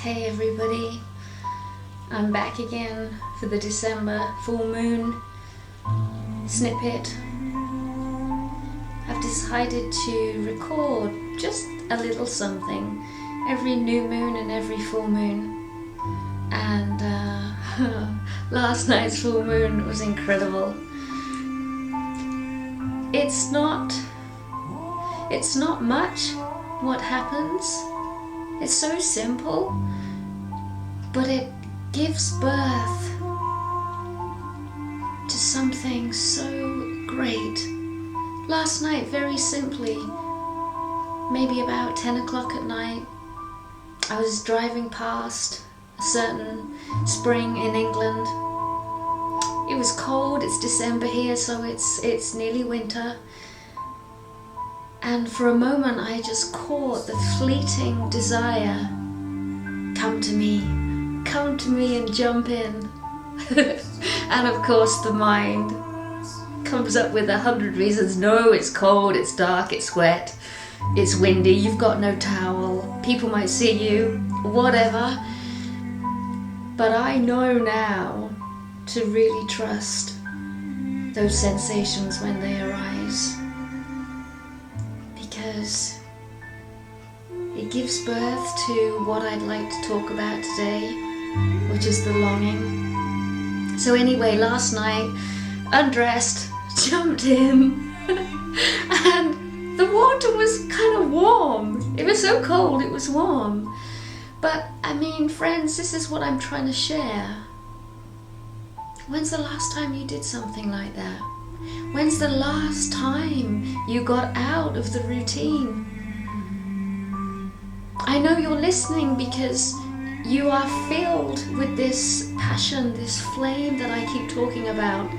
Hey everybody, I'm back again for the December full moon snippet. I've decided to record just a little something every new moon and every full moon. And last night's full moon was incredible. It's not much what happens. It's so simple, but it gives birth to something so great. Last night, very simply, maybe about 10 o'clock at night, I was driving past a certain spring in England. It was cold, it's December here, so it's nearly winter. And for a moment I just caught the fleeting desire, come to me and jump in. And of course the mind comes up with 100 reasons. No, it's cold, it's dark, it's wet, it's windy, you've got no towel, people might see you, whatever. But I know now to really trust those sensations when they arise. Because it gives birth to what I'd like to talk about today, which is the longing. So anyway, last night, undressed, jumped in, and the water was kind of warm. It was so cold, it was warm. But I mean, friends, this is what I'm trying to share. When's the last time you did something like that? When's the last time you got out of the routine? I know you're listening because you are filled with this passion, this flame that I keep talking about.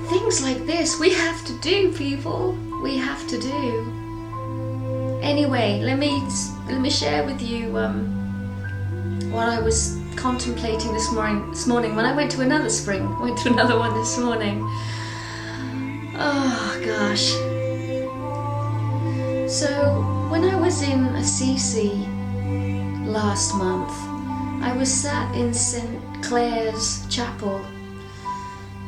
Things like this we have to do, people. We have to do. Anyway, let me share with you what I was contemplating this morning when I went to another spring. Went to another one this morning. Oh gosh. So when I was in Assisi last month, I was sat in St. Clare's chapel.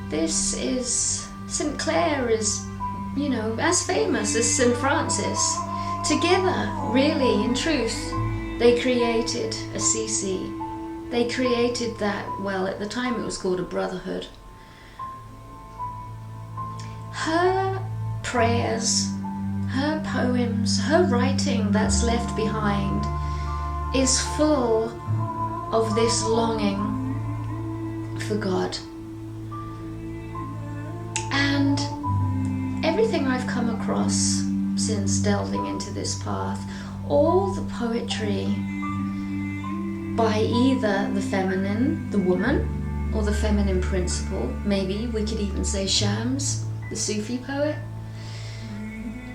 St. Clare is, you know, as famous as St. Francis. Together, really, in truth, they created Assisi. They created that, well, at the time it was called a brotherhood. Her prayers, her poems, her writing that's left behind is full of this longing for God. And everything I've come across since delving into this path, all the poetry by either the feminine, the woman, or the feminine principle, maybe we could even say Shams, the Sufi poet,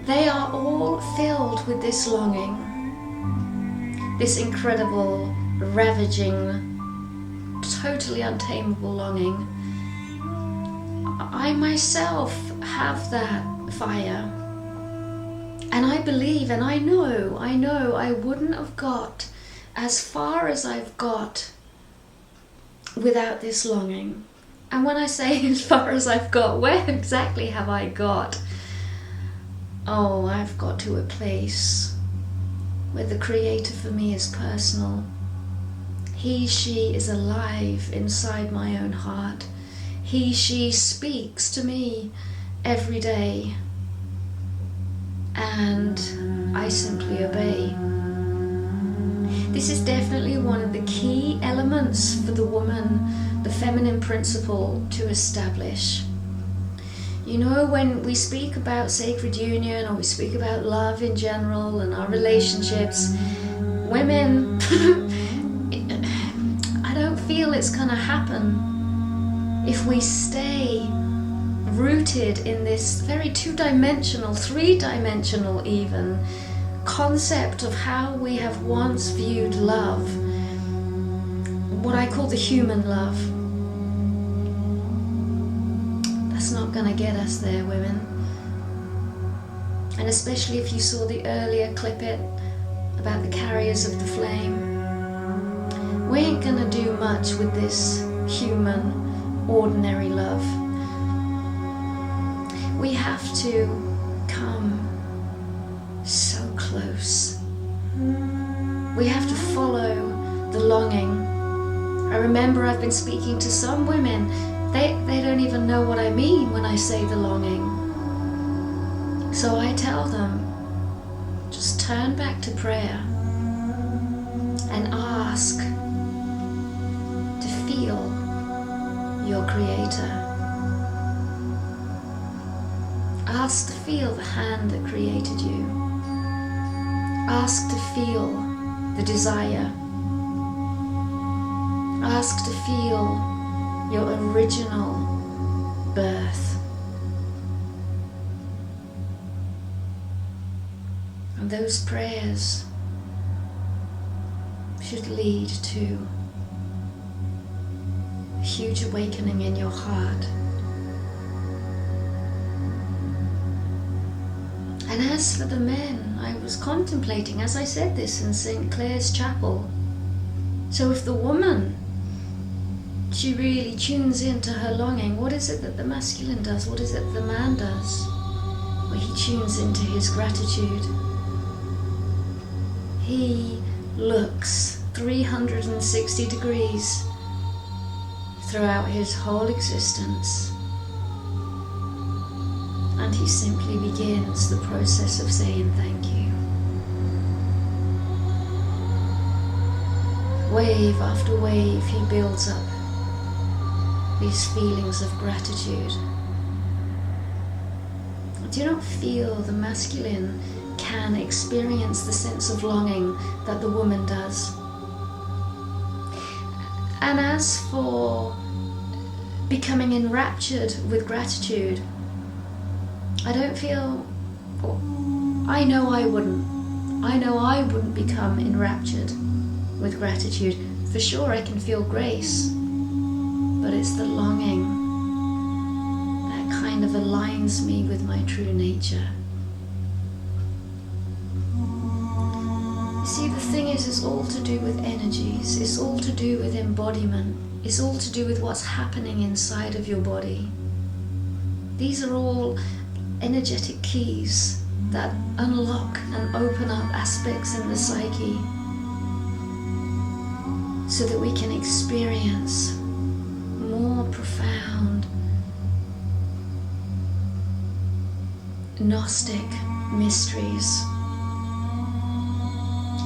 they are all filled with this longing, this incredible, ravaging, totally untamable longing. I myself have that fire, and I believe and I know I wouldn't have got as far as I've got without this longing. And when I say as far as I've got, where exactly have I got? Oh, I've got to a place where the Creator for me is personal. He, she is alive inside my own heart. He, she speaks to me every day. And I simply obey. This is definitely one of the key elements for the woman, the feminine principle, to establish. You know, when we speak about sacred union, or we speak about love in general and our relationships, women, I don't feel it's gonna happen if we stay rooted in this very two-dimensional, three-dimensional even, concept of how we have once viewed love, what I call the human love. That's not going to get us there, women. And especially if you saw the earlier clip about the carriers of the flame. we ain't gonna do much with this human, ordinary love. We have to come so close. We have to follow the longing. I remember I've been speaking to some women, they don't even know what I mean when I say the longing. So I tell them, just turn back to prayer and ask to feel your Creator. Ask to feel the hand that created you. Ask to feel the desire. Ask to feel your original birth. And those prayers should lead to a huge awakening in your heart. And as for the men, I was contemplating, as I said this in St. Clare's Chapel. So if the woman, she really tunes into her longing, what is it that the masculine does? What is it that the man does? Well, he tunes into his gratitude. He looks 360 degrees throughout his whole existence. And he simply begins the process of saying thank you. Wave after wave, he builds up these feelings of gratitude. Do you not feel the masculine can experience the sense of longing that the woman does? And as for becoming enraptured with gratitude, I don't feel, I know I wouldn't become enraptured with gratitude. For sure I can feel grace, but it's the longing that kind of aligns me with my true nature. You see, the thing is, it's all to do with energies, it's all to do with embodiment, it's all to do with what's happening inside of your body. These are all energetic keys that unlock and open up aspects in the psyche so that we can experience more profound Gnostic mysteries.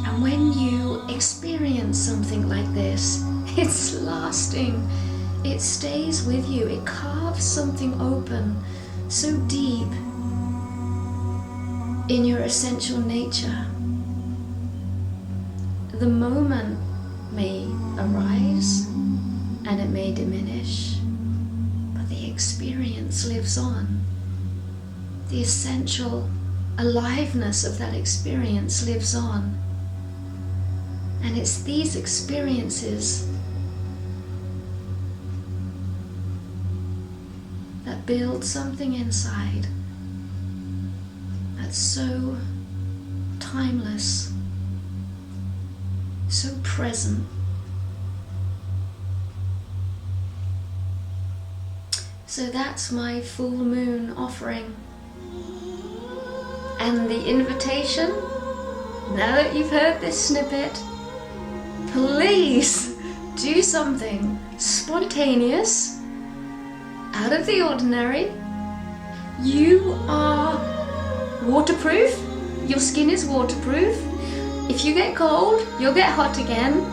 And when you experience something like this, it's lasting, it stays with you, it carves something open so deep in your essential nature. The moment may arise and it may diminish, but the experience lives on. The essential aliveness of that experience lives on. And it's these experiences that build something inside that's so timeless, so present. So that's my full moon offering. And the invitation, now that you've heard this snippet, please do something spontaneous, out of the ordinary. You are waterproof, your skin is waterproof. If you get cold, you'll get hot again.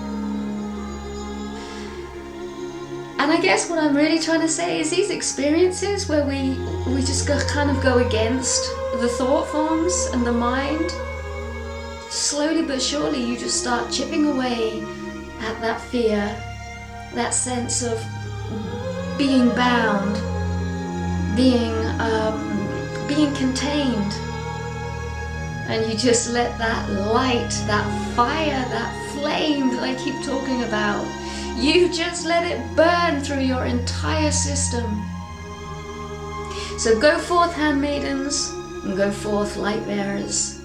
And I guess what I'm really trying to say is these experiences where we just kind of go against the thought forms and the mind, slowly but surely you just start chipping away at that fear, that sense of being bound, being contained. And you just let that light, that fire, that flame that I keep talking about, you just let it burn through your entire system. So go forth, handmaidens, and go forth, light bearers.